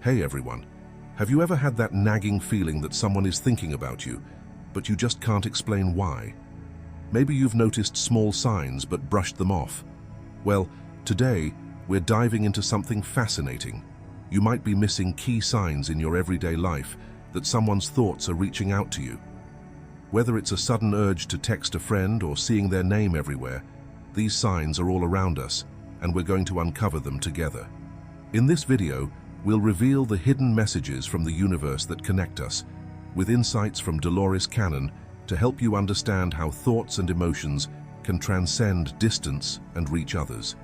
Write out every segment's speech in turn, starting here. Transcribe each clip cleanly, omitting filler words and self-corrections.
Hey everyone, have you ever had that nagging feeling that someone is thinking about you, but you just can't explain why? Maybe you've noticed small signs but brushed them off. Well, today we're diving into something fascinating. You might be missing key signs in your everyday life that someone's thoughts are reaching out to you. Whether it's a sudden urge to text a friend or seeing their name everywhere, these signs are all around us, and we're going to uncover them together. In this video, we'll reveal the hidden messages from the universe that connect us, with insights from Dolores Cannon to help you understand how thoughts and emotions can transcend distance and reach others.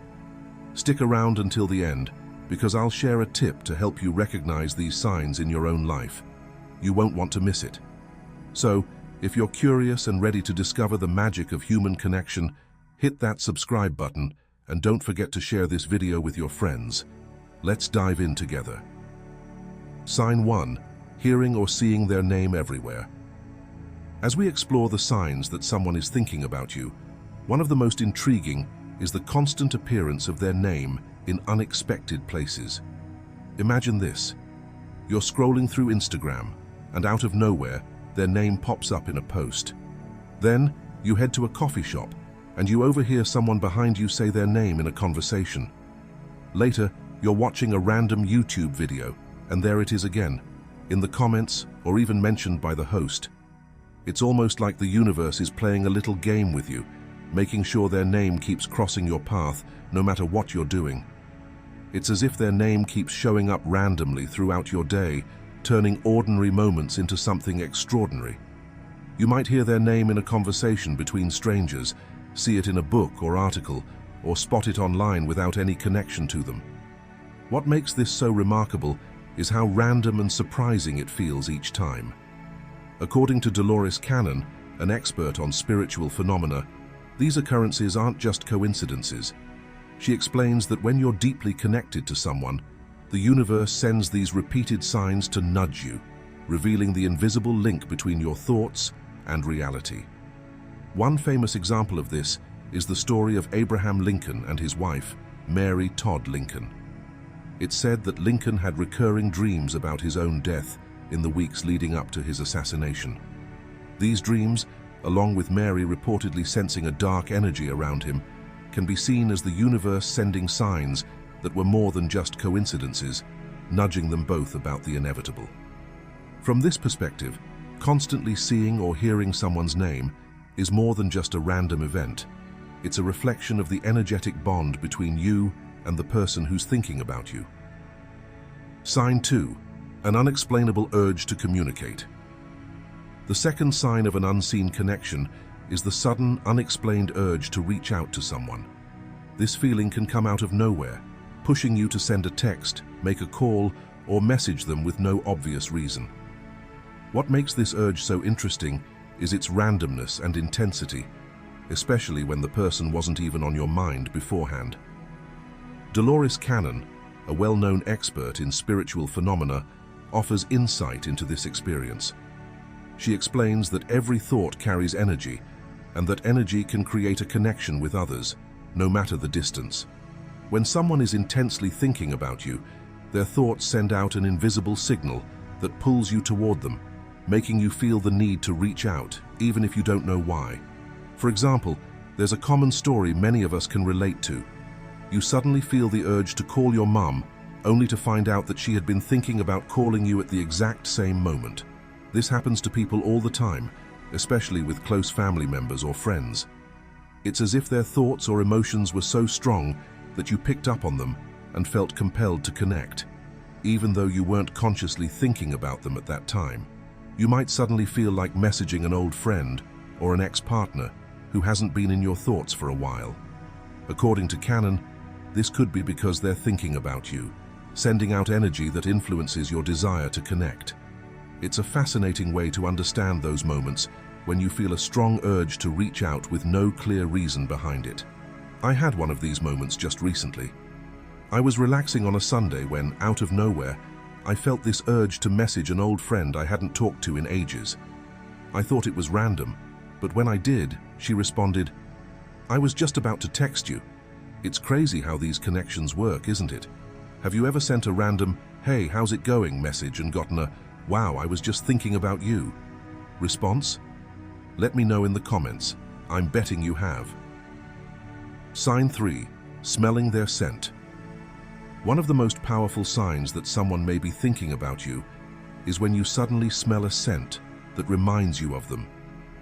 Stick around until the end, because I'll share a tip to help you recognize these signs in your own life. You won't want to miss it. So, if you're curious and ready to discover the magic of human connection, hit that subscribe button and don't forget to share this video with your friends. Let's dive in together. Sign 1. Hearing or seeing their name everywhere. As we explore the signs that someone is thinking about you, one of the most intriguing is the constant appearance of their name in unexpected places. Imagine this. You're scrolling through Instagram, and out of nowhere, their name pops up in a post. Then, you head to a coffee shop, and you overhear someone behind you say their name in a conversation. Later, you're watching a random YouTube video, and there it is again, in the comments or even mentioned by the host. It's almost like the universe is playing a little game with you, making sure their name keeps crossing your path no matter what you're doing. It's as if their name keeps showing up randomly throughout your day, turning ordinary moments into something extraordinary. You might hear their name in a conversation between strangers, see it in a book or article, or spot it online without any connection to them. What makes this so remarkable is how random and surprising it feels each time. According to Dolores Cannon, an expert on spiritual phenomena, these occurrences aren't just coincidences. She explains that when you're deeply connected to someone, the universe sends these repeated signs to nudge you, revealing the invisible link between your thoughts and reality. One famous example of this is the story of Abraham Lincoln and his wife, Mary Todd Lincoln. It's said that Lincoln had recurring dreams about his own death in the weeks leading up to his assassination. These dreams, along with Mary reportedly sensing a dark energy around him, can be seen as the universe sending signs that were more than just coincidences, nudging them both about the inevitable. From this perspective, constantly seeing or hearing someone's name is more than just a random event. It's a reflection of the energetic bond between you and the person who's thinking about you. Sign 2. An unexplainable urge to communicate. The second sign of an unseen connection is the sudden, unexplained urge to reach out to someone. This feeling can come out of nowhere, pushing you to send a text, make a call, or message them with no obvious reason. What makes this urge so interesting is its randomness and intensity, especially when the person wasn't even on your mind beforehand. Dolores Cannon, a well-known expert in spiritual phenomena, offers insight into this experience. She explains that every thought carries energy, and that energy can create a connection with others, no matter the distance. When someone is intensely thinking about you, their thoughts send out an invisible signal that pulls you toward them, making you feel the need to reach out, even if you don't know why. For example, there's a common story many of us can relate to. You suddenly feel the urge to call your mum, only to find out that she had been thinking about calling you at the exact same moment. This happens to people all the time, especially with close family members or friends. It's as if their thoughts or emotions were so strong that you picked up on them and felt compelled to connect, even though you weren't consciously thinking about them at that time. You might suddenly feel like messaging an old friend or an ex-partner who hasn't been in your thoughts for a while. According to Cannon, this could be because they're thinking about you, sending out energy that influences your desire to connect. It's a fascinating way to understand those moments when you feel a strong urge to reach out with no clear reason behind it. I had one of these moments just recently. I was relaxing on a Sunday when, out of nowhere, I felt this urge to message an old friend I hadn't talked to in ages. I thought it was random, but when I did, she responded, "I was just about to text you." It's crazy how these connections work, isn't it? Have you ever sent a random, "Hey, how's it going?" message and gotten a "Wow, I was just thinking about you" response? Let me know in the comments. I'm betting you have. Sign 3. Smelling their scent. One of the most powerful signs that someone may be thinking about you is when you suddenly smell a scent that reminds you of them,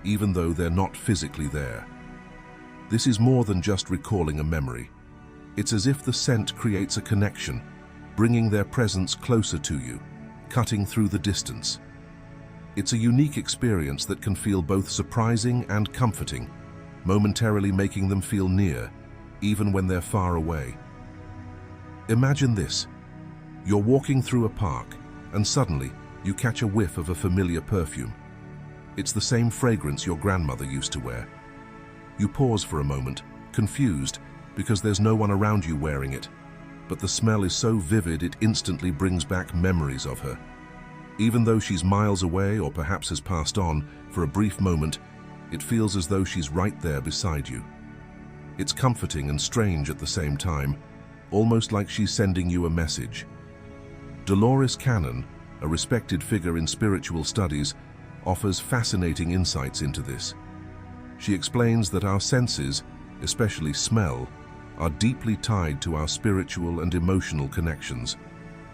even though they're not physically there. This is more than just recalling a memory. It's as if the scent creates a connection, bringing their presence closer to you, cutting through the distance. It's a unique experience that can feel both surprising and comforting, momentarily making them feel near, even when they're far away. Imagine this. You're walking through a park, and suddenly you catch a whiff of a familiar perfume. It's the same fragrance your grandmother used to wear. You pause for a moment, confused, because there's no one around you wearing it, but the smell is so vivid it instantly brings back memories of her. Even though she's miles away or perhaps has passed on, for a brief moment, it feels as though she's right there beside you. It's comforting and strange at the same time, almost like she's sending you a message. Dolores Cannon, a respected figure in spiritual studies, offers fascinating insights into this. She explains that our senses, especially smell, are deeply tied to our spiritual and emotional connections.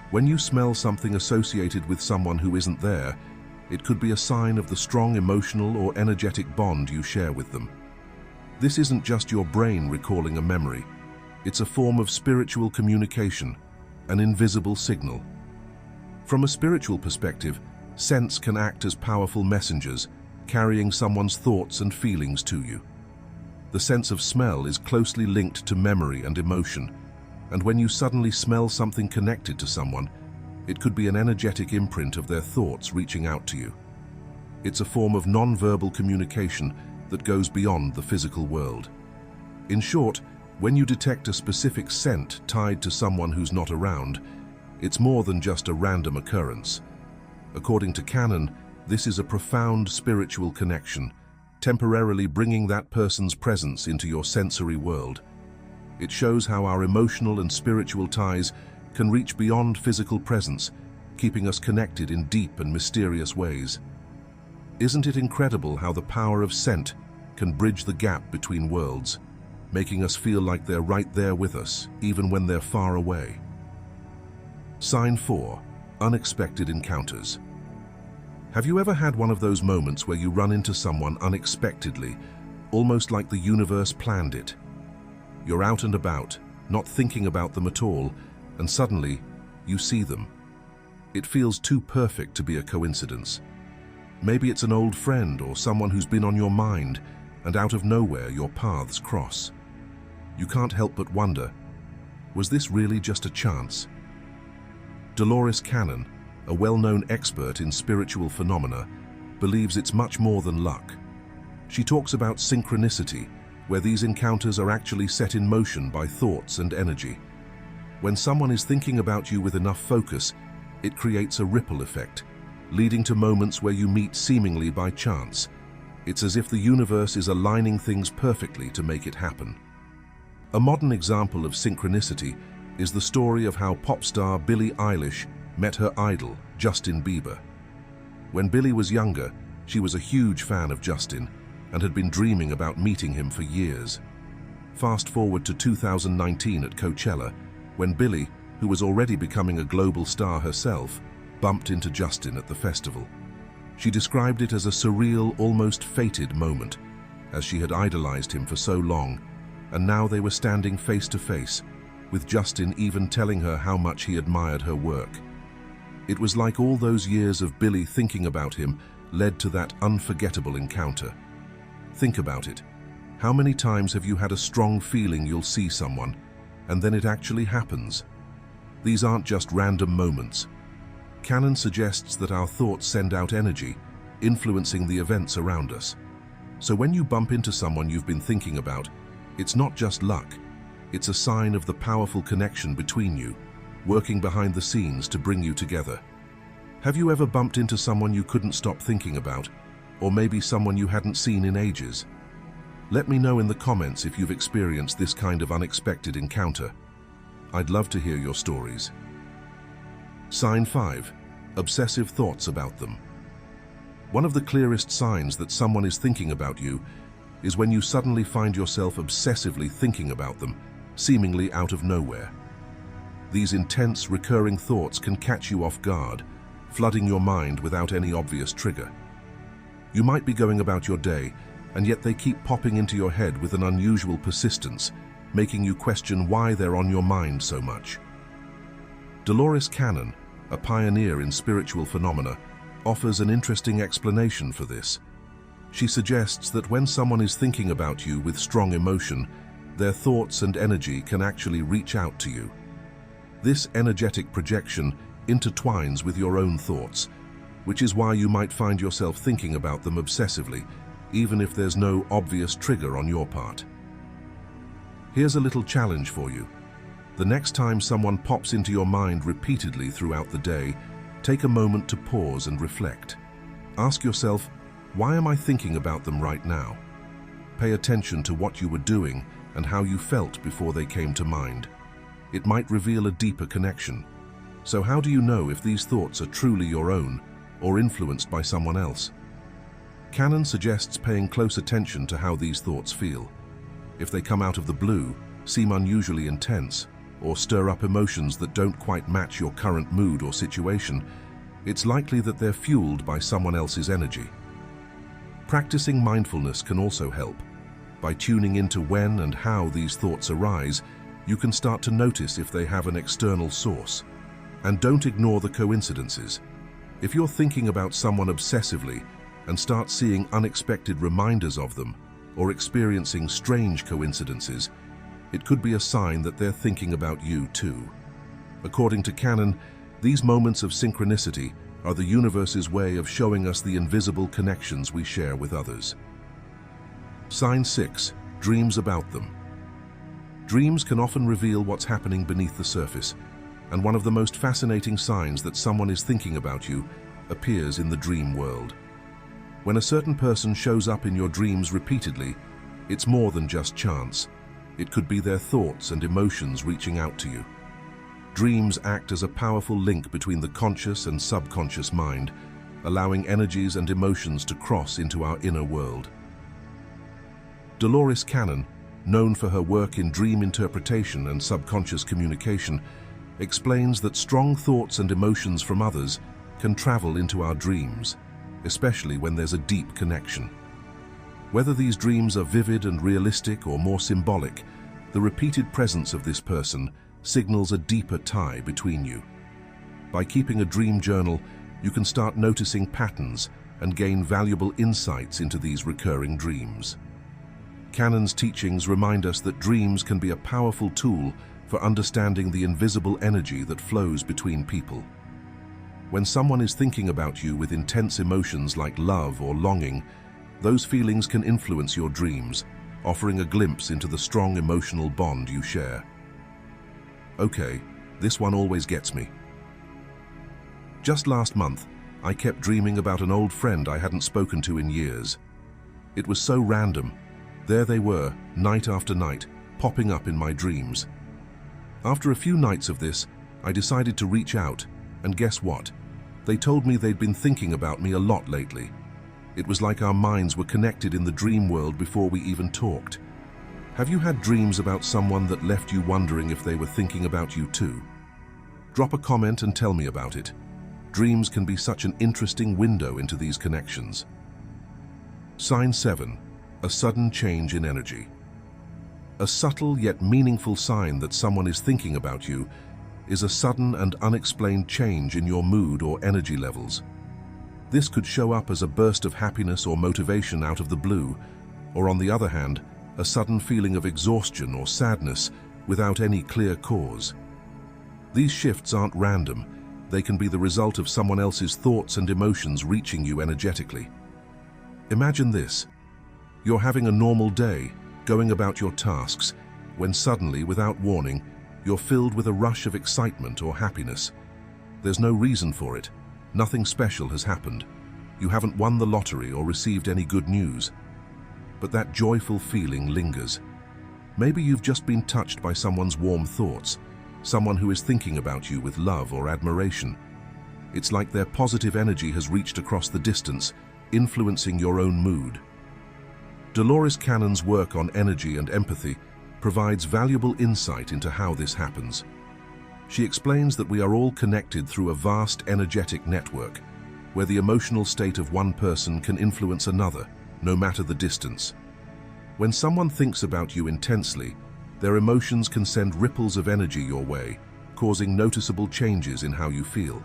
When you smell something associated with someone who isn't there, it could be a sign of the strong emotional or energetic bond you share with them. This isn't just your brain recalling a memory. It's a form of spiritual communication, an invisible signal. From a spiritual perspective, scents can act as powerful messengers, carrying someone's thoughts and feelings to you. The sense of smell is closely linked to memory and emotion, and when you suddenly smell something connected to someone, it could be an energetic imprint of their thoughts reaching out to you. It's a form of non-verbal communication that goes beyond the physical world. In short, when you detect a specific scent tied to someone who's not around, it's more than just a random occurrence. According to Cannon, this is a profound spiritual connection, temporarily bringing that person's presence into your sensory world. It shows how our emotional and spiritual ties can reach beyond physical presence, keeping us connected in deep and mysterious ways. Isn't it incredible how the power of scent can bridge the gap between worlds, making us feel like they're right there with us, even when they're far away? Sign 4. Unexpected encounters. Have you ever had one of those moments where you run into someone unexpectedly, almost like the universe planned it? You're out and about, not thinking about them at all, and suddenly, you see them. It feels too perfect to be a coincidence. Maybe it's an old friend or someone who's been on your mind, and out of nowhere your paths cross. You can't help but wonder, was this really just a chance? Dolores Cannon, a well-known expert in spiritual phenomena, believes it's much more than luck. She talks about synchronicity, where these encounters are actually set in motion by thoughts and energy. When someone is thinking about you with enough focus, it creates a ripple effect, leading to moments where you meet seemingly by chance. It's as if the universe is aligning things perfectly to make it happen. A modern example of synchronicity is the story of how pop star Billie Eilish met her idol, Justin Bieber. When Billie was younger, she was a huge fan of Justin and had been dreaming about meeting him for years. Fast forward to 2019 at Coachella, when Billie, who was already becoming a global star herself, bumped into Justin at the festival. She described it as a surreal, almost fated moment, as she had idolized him for so long, and now they were standing face to face, with Justin even telling her how much he admired her work. It was like all those years of Billie thinking about him led to that unforgettable encounter. Think about it. How many times have you had a strong feeling you'll see someone, and then it actually happens? These aren't just random moments. Cannon suggests that our thoughts send out energy, influencing the events around us. So when you bump into someone you've been thinking about, it's not just luck. It's a sign of the powerful connection between you, working behind the scenes to bring you together. Have you ever bumped into someone you couldn't stop thinking about, or maybe someone you hadn't seen in ages? Let me know in the comments if you've experienced this kind of unexpected encounter. I'd love to hear your stories. Sign 5. Obsessive thoughts about them. One of the clearest signs that someone is thinking about you is when you suddenly find yourself obsessively thinking about them, seemingly out of nowhere. These intense, recurring thoughts can catch you off guard, flooding your mind without any obvious trigger. You might be going about your day, and yet they keep popping into your head with an unusual persistence, making you question why they're on your mind so much. Dolores Cannon, a pioneer in spiritual phenomena, offers an interesting explanation for this. She suggests that when someone is thinking about you with strong emotion, their thoughts and energy can actually reach out to you. This energetic projection intertwines with your own thoughts, which is why you might find yourself thinking about them obsessively, even if there's no obvious trigger on your part. Here's a little challenge for you. The next time someone pops into your mind repeatedly throughout the day, take a moment to pause and reflect. Ask yourself, why am I thinking about them right now? Pay attention to what you were doing and how you felt before they came to mind. It might reveal a deeper connection. So how do you know if these thoughts are truly your own or influenced by someone else? Cannon suggests paying close attention to how these thoughts feel. If they come out of the blue, seem unusually intense, or stir up emotions that don't quite match your current mood or situation, it's likely that they're fueled by someone else's energy. Practicing mindfulness can also help. By tuning into when and how these thoughts arise, you can start to notice if they have an external source. And don't ignore the coincidences. If you're thinking about someone obsessively and start seeing unexpected reminders of them, or experiencing strange coincidences, it could be a sign that they're thinking about you too. According to Cannon, these moments of synchronicity are the universe's way of showing us the invisible connections we share with others. Sign 6. Dreams about them. Dreams can often reveal what's happening beneath the surface, and one of the most fascinating signs that someone is thinking about you appears in the dream world. When a certain person shows up in your dreams repeatedly, it's more than just chance. It could be their thoughts and emotions reaching out to you. Dreams act as a powerful link between the conscious and subconscious mind, allowing energies and emotions to cross into our inner world. Dolores Cannon, known for her work in dream interpretation and subconscious communication, explains that strong thoughts and emotions from others can travel into our dreams, especially when there's a deep connection. Whether these dreams are vivid and realistic or more symbolic, the repeated presence of this person signals a deeper tie between you. By keeping a dream journal, you can start noticing patterns and gain valuable insights into these recurring dreams. Cannon's teachings remind us that dreams can be a powerful tool for understanding the invisible energy that flows between people. When someone is thinking about you with intense emotions like love or longing, those feelings can influence your dreams, offering a glimpse into the strong emotional bond you share. Okay, this one always gets me. Just last month, I kept dreaming about an old friend I hadn't spoken to in years. It was so random. There they were, night after night, popping up in my dreams. After a few nights of this, I decided to reach out, and guess what? They told me they'd been thinking about me a lot lately. It was like our minds were connected in the dream world before we even talked. Have you had dreams about someone that left you wondering if they were thinking about you too? Drop a comment and tell me about it. Dreams can be such an interesting window into these connections. Sign 7. A sudden change in energy. A subtle yet meaningful sign that someone is thinking about you is a sudden and unexplained change in your mood or energy levels. This could show up as a burst of happiness or motivation out of the blue, or on the other hand, a sudden feeling of exhaustion or sadness without any clear cause. These shifts aren't random. They can be the result of someone else's thoughts and emotions reaching you energetically. Imagine this. You're having a normal day, going about your tasks, when suddenly, without warning, you're filled with a rush of excitement or happiness. There's no reason for it. Nothing special has happened. You haven't won the lottery or received any good news. But that joyful feeling lingers. Maybe you've just been touched by someone's warm thoughts, someone who is thinking about you with love or admiration. It's like their positive energy has reached across the distance, influencing your own mood. Dolores Cannon's work on energy and empathy provides valuable insight into how this happens. She explains that we are all connected through a vast energetic network, where the emotional state of one person can influence another, no matter the distance. When someone thinks about you intensely, their emotions can send ripples of energy your way, causing noticeable changes in how you feel.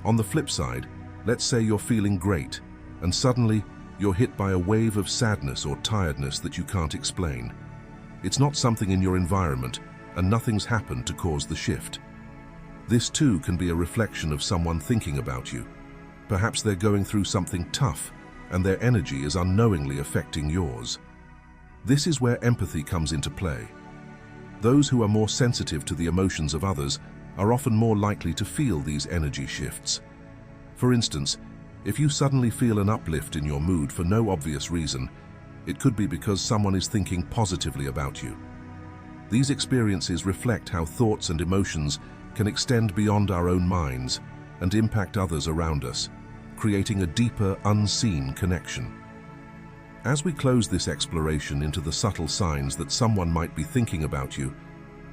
On the flip side, let's say you're feeling great, and suddenly you're hit by a wave of sadness or tiredness that you can't explain. It's not something in your environment, and nothing's happened to cause the shift. This too can be a reflection of someone thinking about you. Perhaps they're going through something tough, and their energy is unknowingly affecting yours. This is where empathy comes into play. Those who are more sensitive to the emotions of others are often more likely to feel these energy shifts. For instance, if you suddenly feel an uplift in your mood for no obvious reason, it could be because someone is thinking positively about you. These experiences reflect how thoughts and emotions can extend beyond our own minds and impact others around us, creating a deeper, unseen connection. As we close this exploration into the subtle signs that someone might be thinking about you,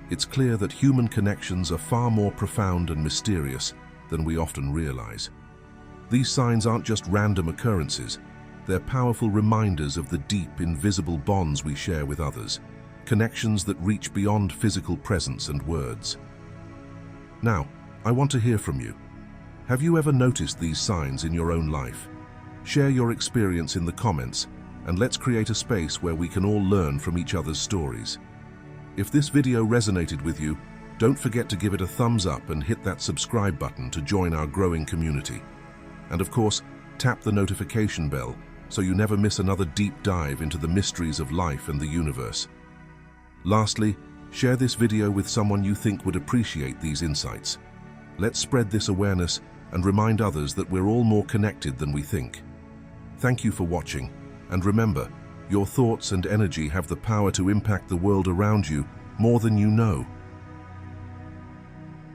it's clear that human connections are far more profound and mysterious than we often realize. These signs aren't just random occurrences, they're powerful reminders of the deep, invisible bonds we share with others, connections that reach beyond physical presence and words. Now, I want to hear from you. Have you ever noticed these signs in your own life? Share your experience in the comments, and let's create a space where we can all learn from each other's stories. If this video resonated with you, don't forget to give it a thumbs up and hit that subscribe button to join our growing community. And of course, tap the notification bell so you never miss another deep dive into the mysteries of life and the universe. Lastly, share this video with someone you think would appreciate these insights. Let's spread this awareness and remind others that we're all more connected than we think. Thank you for watching, and remember, your thoughts and energy have the power to impact the world around you more than you know.